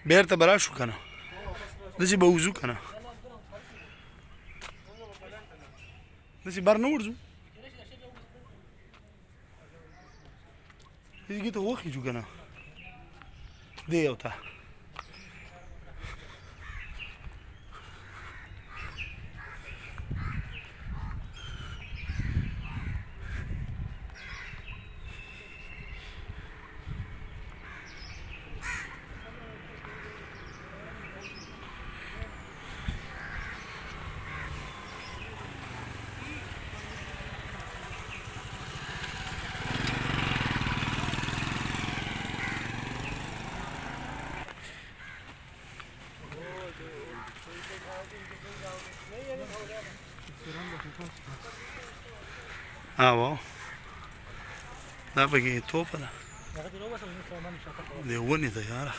بیرته به راشو که نه داسې به وځو که نه داسې بر نه ورځو دې ته وخېږو که نه دې یو ته واو دا پکې توپه ده د ونې ده یاره